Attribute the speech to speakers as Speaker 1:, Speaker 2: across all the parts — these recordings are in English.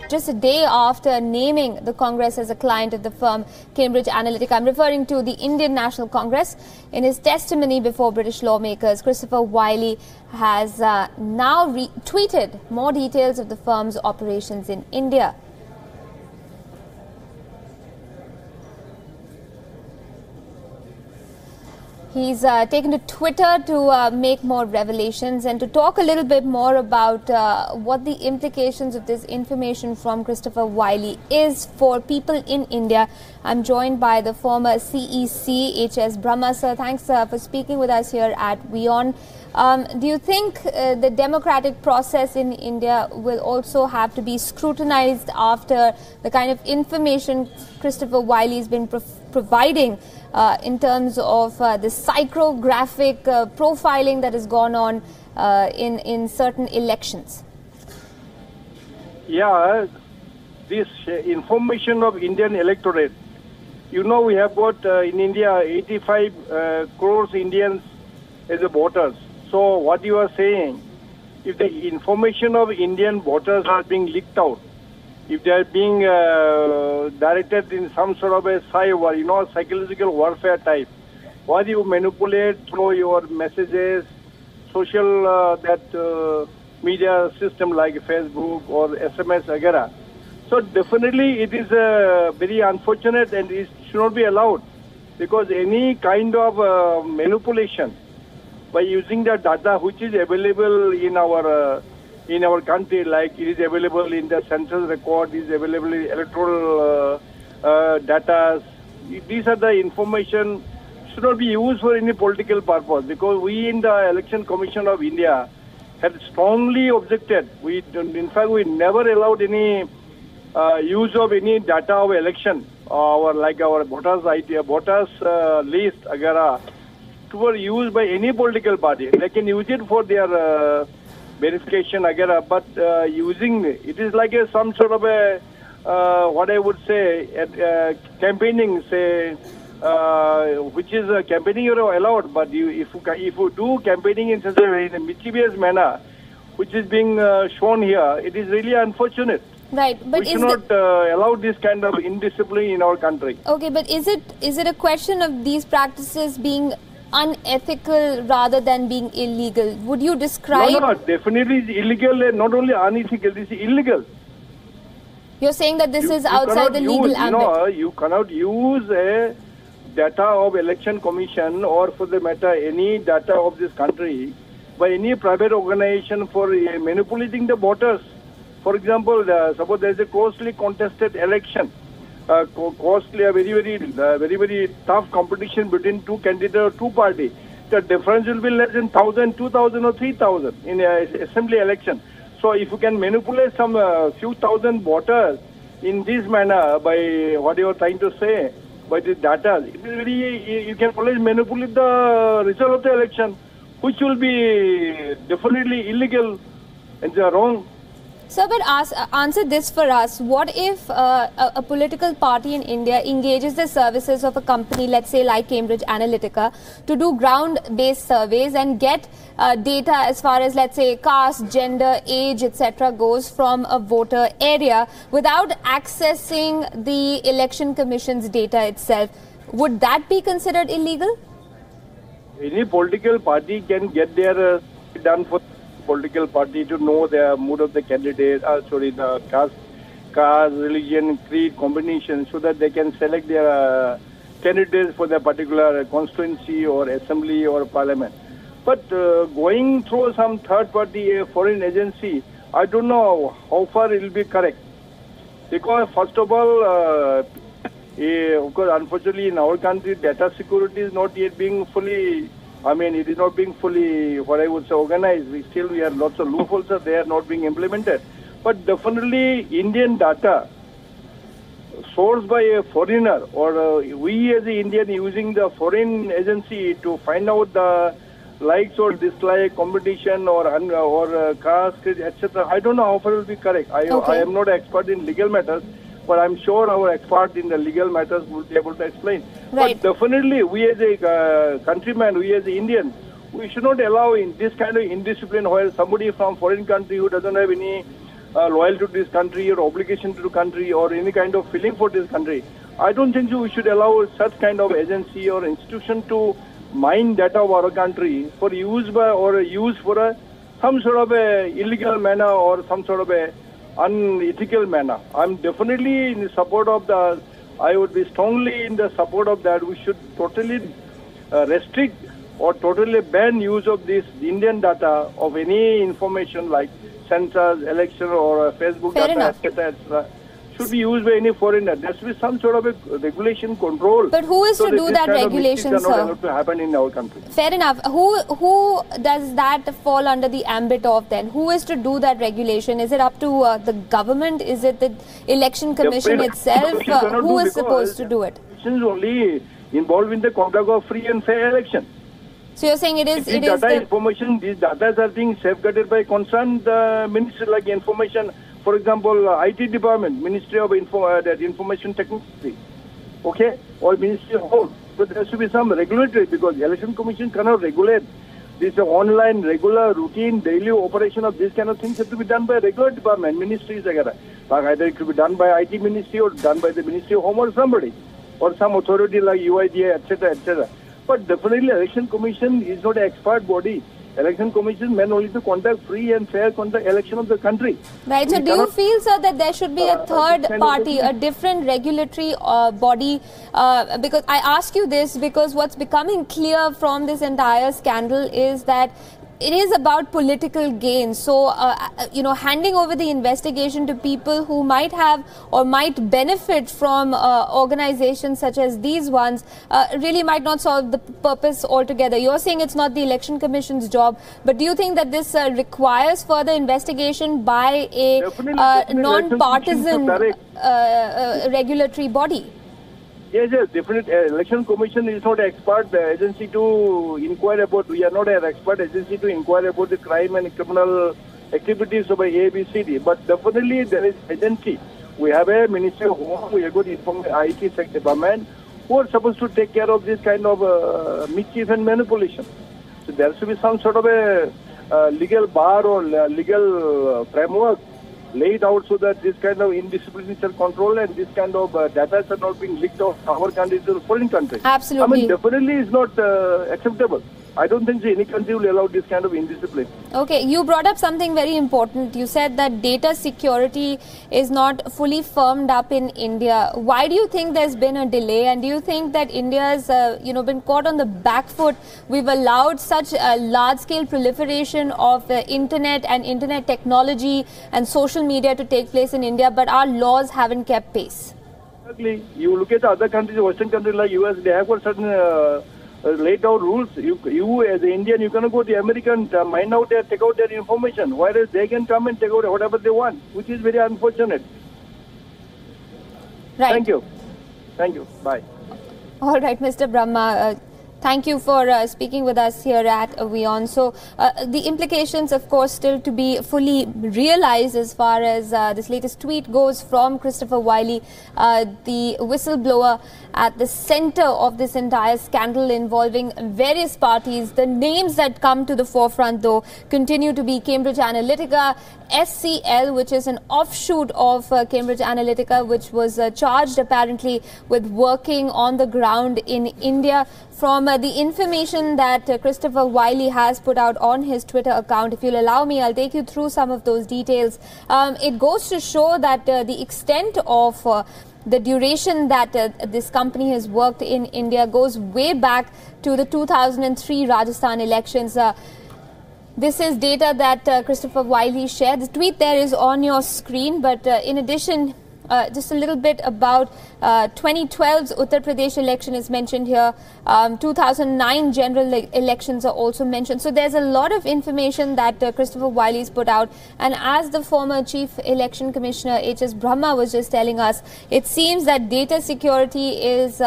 Speaker 1: just a day after naming the Congress as a client of the firm Cambridge Analytica. I'm referring to the Indian National Congress. In his testimony before British lawmakers, Christopher Wylie has now tweeted more details of the firm's operations in India. He's taken to Twitter to make more revelations and to talk a little bit more about what the implications of this information from Christopher Wylie is for people in India. I'm joined by the former CEC, H.S. Brahma. Sir, thanks for speaking with us here at WION. Do you think the democratic process in India will also have to be scrutinized after the kind of information Christopher Wylie has been providing in terms of the psychographic profiling that has gone on in certain elections?
Speaker 2: Yeah, this information of Indian electorate. You know, we have got in India 85 crores Indians as the voters. So what you are saying, if the information of Indian voters are being leaked out, if they are being directed in some sort of a cyber, psychological warfare type, what you manipulate through your messages, social media system like Facebook or SMS, etc. So definitely it is very unfortunate and it should not be allowed, because any kind of manipulation by using the data which is available in our country, like it is available in the census record, is available in electoral data. These are the information should not be used for any political purpose, because we in the Election Commission of India had strongly objected. In fact, we never allowed any use of any data of election, like our voters ID, voters list, agar to were used by any political party. They can use it for their verification, but using it is like some sort of a what I would say campaigning, say which is campaigning you are allowed, but if you do campaigning in such a mischievous manner, which is being shown here, it is really unfortunate.
Speaker 1: Right, but
Speaker 2: we should not allow this kind of indiscipline in our country.
Speaker 1: Okay, but is it a question of these practices being unethical rather than being illegal? Would you describe?
Speaker 2: No, definitely it's illegal, and not only unethical, this is illegal.
Speaker 1: You're saying that this is outside the legal ambit.
Speaker 2: You cannot use a data of election commission, or for the matter any data of this country, by any private organization for manipulating the voters. For example, suppose there is a closely contested election, costly, a very tough competition between two candidates or two parties. The difference will be less than 1,000, 2,000 or 3,000 in an assembly election. So if you can manipulate some few thousand voters in this manner by what you are trying to say, by the data, it is very, you can always manipulate the result of the election, which will be definitely illegal and wrong.
Speaker 1: Sir, but answer this for us. What if a political party in India engages the services of a company, let's say like Cambridge Analytica, to do ground-based surveys and get data as far as, let's say, caste, gender, age, etc. goes from a voter area without accessing the Election Commission's data itself? Would that be considered illegal?
Speaker 2: Any political party can get their done for political party to know the mood of the candidate, the caste, religion, creed combination, so that they can select their candidates for their particular constituency or assembly or parliament. But going through some third party, foreign agency, I don't know how far it will be correct. Because first of all, of course, unfortunately in our country, data security is not yet being fully, it is not being fully, what I would say, organized. We have lots of loopholes that they are not being implemented. But definitely Indian data sourced by a foreigner, or we as an Indian using the foreign agency to find out the likes or dislike, competition or caste, etc. I don't know how far it will be correct. I am not an expert in legal matters, but I'm sure our expert in the legal matters will be able to explain.
Speaker 1: Right.
Speaker 2: But definitely, we as a countryman, we as an Indian, we should not allow in this kind of indiscipline where somebody from foreign country who doesn't have any loyal to this country or obligation to the country or any kind of feeling for this country, I don't think so we should allow such kind of agency or institution to mine data of our country for use by or use for some sort of a illegal manner or some sort of a unethical manner. I'm definitely in support of the. I would be strongly in the support of that. We should totally restrict or totally ban use of this Indian data of any information like census, election, or Facebook
Speaker 1: Fair
Speaker 2: data,
Speaker 1: enough.
Speaker 2: etc. Should be used by any foreigner. There should be some sort of a regulation control.
Speaker 1: But who is to do that regulation,
Speaker 2: sir? Not
Speaker 1: sir?
Speaker 2: allowed to happen in our country.
Speaker 1: Fair enough. Who does that fall under the ambit of then? Who is to do that regulation? Is it up to the government? Is it the election commission itself? Who is supposed to do it?
Speaker 2: Elections only involved in the conduct of free and fair election.
Speaker 1: So you're saying it is
Speaker 2: data information. These data are being safeguarded by concerned ministry like information. For example, IT department, Ministry of Information Technology, okay, or Ministry of Home. So there should be some regulatory because the Election Commission cannot regulate this online, regular, routine, daily operation of this kind of things have to be done by regular department, ministries, etc. Like either it could be done by IT Ministry or done by the Ministry of Home or somebody, or some authority like UIDA, etc., etc. But definitely, Election Commission is not an expert body. Election Commission meant only to conduct free and fair election of the country.
Speaker 1: Right. So do you feel, sir, that there should be a third party, a different regulatory body? Because I ask you this because what's becoming clear from this entire scandal is that it is about political gain. So, handing over the investigation to people who might have or might benefit from organizations such as these ones really might not solve the purpose altogether. You're saying it's not the Election Commission's job, but do you think that this requires further investigation by a non-partisan regulatory body?
Speaker 2: Yes, definitely. Election Commission is not an expert agency to inquire about. We are not an expert agency to inquire about the crime and criminal activities of ABCD. But definitely there is agency. We have a Ministry of Home, we have got IT department who are supposed to take care of this kind of mischief and manipulation. So there should be some sort of a legal bar or legal framework laid out so that this kind of indiscipline is controlled and this kind of data are not being leaked out of our country to foreign countries.
Speaker 1: Absolutely.
Speaker 2: I mean, definitely is not acceptable. I don't think any country will allow this kind of indiscipline.
Speaker 1: Okay, you brought up something very important. You said that data security is not fully firmed up in India. Why do you think there's been a delay? And do you think that India's been caught on the back foot? We've allowed such a large-scale proliferation of internet and internet technology and social media to take place in India, but our laws haven't kept pace.
Speaker 2: Exactly. You look at other countries, Western countries like US, they have got certain laid out rules. You as an Indian, you cannot go to the American, mine out there, take out their information, whereas they can come and take out whatever they want, which is very unfortunate.
Speaker 1: Right.
Speaker 2: Thank you. Bye.
Speaker 1: All right, Mr. Brahma. Thank you for speaking with us here at WION. So the implications, of course, still to be fully realized as far as this latest tweet goes from Christopher Wylie, the whistleblower at the center of this entire scandal involving various parties. The names that come to the forefront, though, continue to be Cambridge Analytica, SCL, which is an offshoot of Cambridge Analytica, which was charged apparently with working on the ground in India. From the information that Christopher Wylie has put out on his Twitter account, if you'll allow me, I'll take you through some of those details. It goes to show that the extent of the duration that this company has worked in India goes way back to the 2003 Rajasthan elections. This is data that Christopher Wylie shared. The tweet there is on your screen, but in addition, just a little bit about 2012's Uttar Pradesh election is mentioned here. 2009 general elections are also mentioned. So there's a lot of information that Christopher Wylie's put out. And as the former Chief Election Commissioner H.S. Brahma was just telling us, it seems that data security is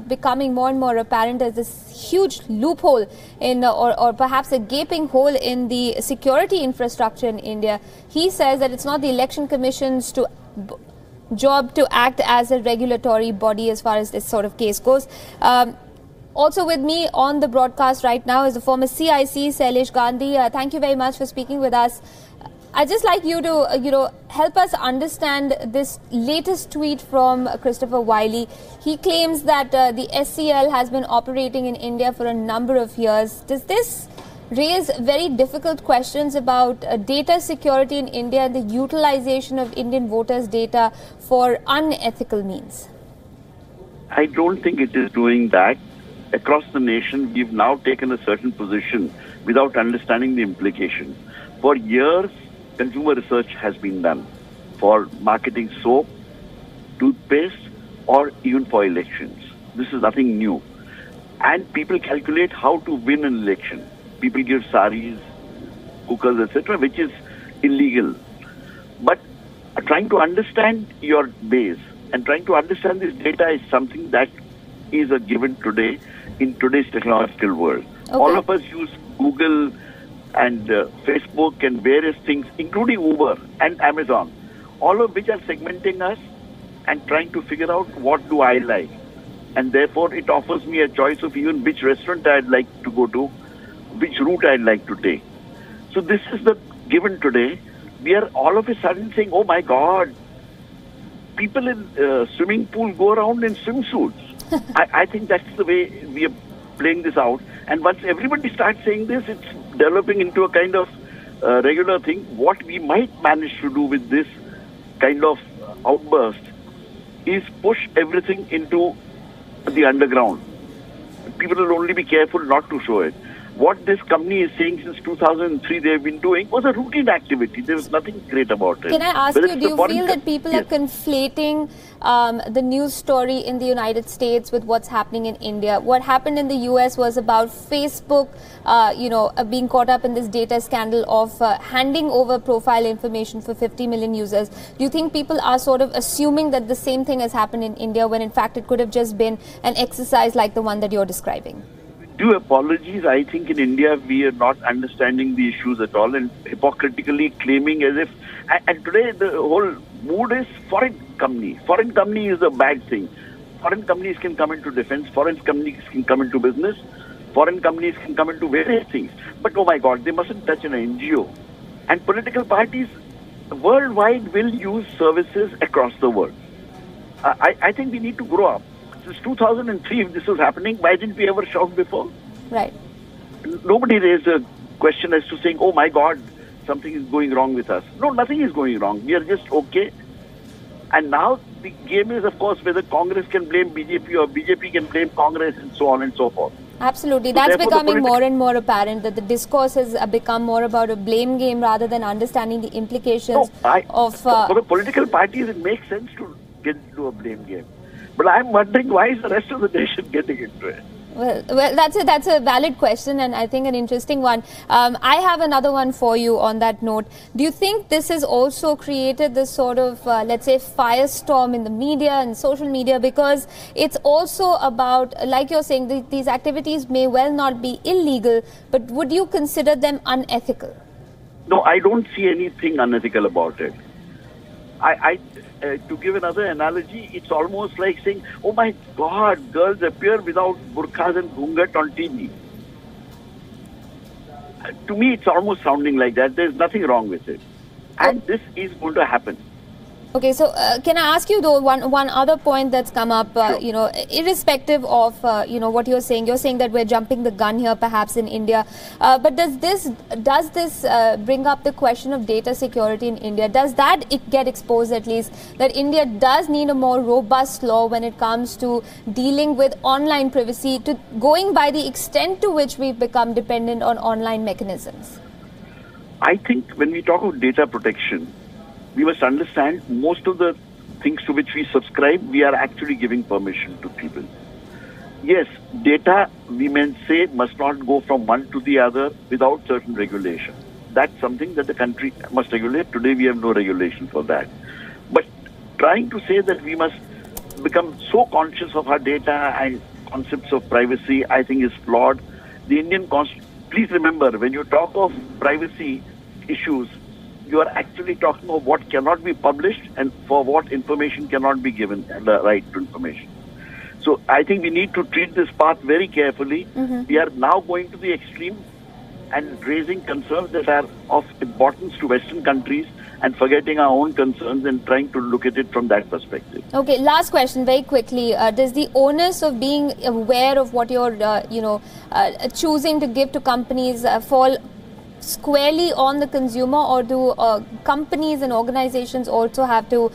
Speaker 1: becoming more and more apparent as this huge loophole in or perhaps a gaping hole in the security infrastructure in India. He says that it's not the Election Commission's job to act as a regulatory body as far as this sort of case goes. Also with me on the broadcast right now is the former CIC, Sailesh Gandhi. Thank you very much for speaking with us. I'd just like you to, help us understand this latest tweet from Christopher Wylie. He claims that the SCL has been operating in India for a number of years. Does this raise very difficult questions about data security in India and the utilization of Indian voters' data for unethical means?
Speaker 3: I don't think it is doing that. Across the nation, we've now taken a certain position without understanding the implication. For years, consumer research has been done for marketing soap, toothpaste, or even for elections. This is nothing new. And people calculate how to win an election. People give saris, cookers, etc., which is illegal. But trying to understand your base and trying to understand this data is something that is a given today in today's technological world. Okay. All of us use Google and Facebook and various things, including Uber and Amazon, all of which are segmenting us and trying to figure out what do I like. And therefore, it offers me a choice of even which restaurant I'd like to go to, which route I'd like to take. So this is the given today. We are all of a sudden saying, oh my God, people in swimming pool go around in swimsuits. I think that's the way we are playing this out. And once everybody starts saying this, it's developing into a kind of regular thing. What we might manage to do with this kind of outburst is push everything into the underground. People will only be careful not to show it. What this company is saying since 2003 they've been doing was a routine activity. There was nothing great about it.
Speaker 1: Can I ask you, do you feel that people are conflating the news story in the United States with what's happening in India? What happened in the US was about Facebook, being caught up in this data scandal of handing over profile information for 50 million users. Do you think people are sort of assuming that the same thing has happened in India when in fact it could have just been an exercise like the one that you're describing?
Speaker 3: Do apologies. I think in India we are not understanding the issues at all and hypocritically claiming as if... And today the whole mood is foreign company. Foreign company is a bad thing. Foreign companies can come into defense. Foreign companies can come into business. Foreign companies can come into various things. But oh my God, they mustn't touch an NGO. And political parties worldwide will use services across the world. I think we need to grow up. Since 2003, if this was happening, why didn't we ever shout before?
Speaker 1: Right.
Speaker 3: Nobody raised a question as to saying, oh my God, something is going wrong with us. No, nothing is going wrong. We are just okay. And now the game is, of course, whether Congress can blame BJP or BJP can blame Congress and so on and so forth.
Speaker 1: Absolutely. So that's becoming more and more apparent that the discourse has become more about a blame game rather than understanding the implications of...
Speaker 3: For the political parties, it makes sense to get into a blame game. But I'm wondering why is the rest of the nation getting into it?
Speaker 1: Well, that's a valid question and I think an interesting one. I have another one for you on that note. Do you think this has also created this sort of, let's say, firestorm in the media and social media because it's also about, like you're saying, these activities may well not be illegal, but would you consider them unethical?
Speaker 3: No, I don't see anything unethical about it. To give another analogy, it's almost like saying, oh my God, girls appear without burqas and ghungat on TV. To me, it's almost sounding like that. There's nothing wrong with it. And this is going to happen.
Speaker 1: Okay, so can I ask you though one other point that's come up,
Speaker 3: Sure.
Speaker 1: Irrespective of, what you're saying that we're jumping the gun here perhaps in India, but does this bring up the question of data security in India? Does that get exposed at least, that India does need a more robust law when it comes to dealing with online privacy, to going by the extent to which we've become dependent on online mechanisms?
Speaker 3: I think when we talk of data protection, we must understand most of the things to which we subscribe, we are actually giving permission to people. Yes, data, we may say, must not go from one to the other without certain regulation. That's something that the country must regulate. Today, we have no regulation for that. But trying to say that we must become so conscious of our data and concepts of privacy, I think is flawed. The Indian Constitution, please remember, when you talk of privacy issues, you are actually talking of what cannot be published and for what information cannot be given, the right to information. So I think we need to treat this path very carefully. Mm-hmm. We are now going to the extreme and raising concerns that are of importance to Western countries and forgetting our own concerns and trying to look at it from that perspective.
Speaker 1: Okay, last question very quickly. Does the onus of being aware of what you're, choosing to give to companies fall squarely on the consumer, or do companies and organizations also have to,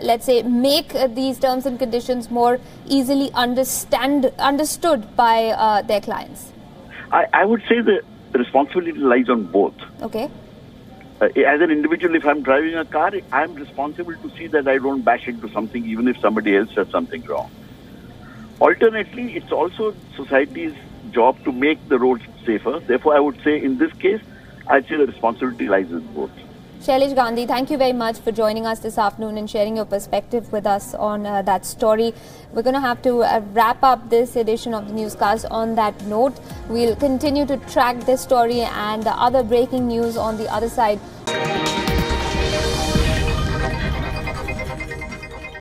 Speaker 1: let's say, make these terms and conditions more easily understood by their clients?
Speaker 3: I would say the responsibility lies on both.
Speaker 1: Okay.
Speaker 3: As an individual, if I'm driving a car, I'm responsible to see that I don't bash into something even if somebody else does something wrong. Alternately, it's also society's job to make the roads safer. Therefore, I would say in this case, I'd say the responsibility lies with both.
Speaker 1: Shailesh Gandhi, thank you very much for joining us this afternoon and sharing your perspective with us on that story. We're going to have to wrap up this edition of the newscast on that note. We'll continue to track this story and other breaking news on the other side.